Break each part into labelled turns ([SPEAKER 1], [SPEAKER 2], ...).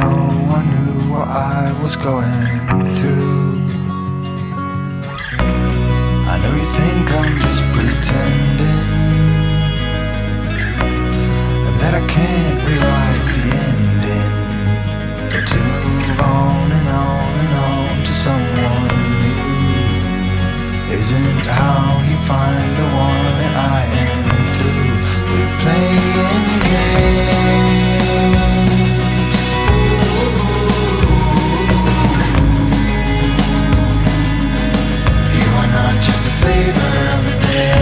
[SPEAKER 1] no one knew what I was going through. I know you think I'm just pretending, and that I can't rewrite the ending, but to move on and on and on to someone new isn't how you find the one that I am through with playing games. You are not just a flavor of the day.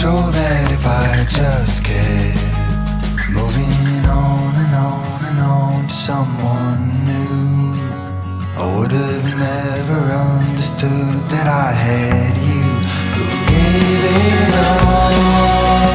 [SPEAKER 1] sure that if I just kept moving on and on and on to someone new, I would have never understood that I had you who gave it all.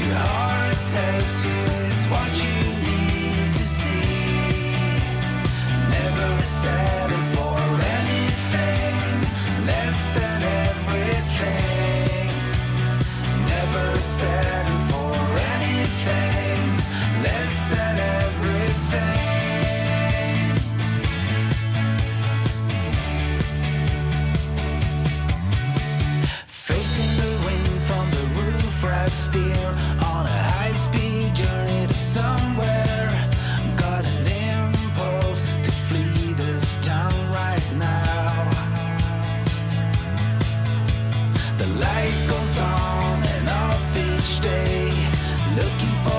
[SPEAKER 1] your heart tells you is what you need to see. Never settle for anything less than everything. Never settle for anything less than everything. Facing the wind from the roof, right steer on a high-speed journey to somewhere. Got an impulse to flee this town right now. The light goes on and off each day, looking for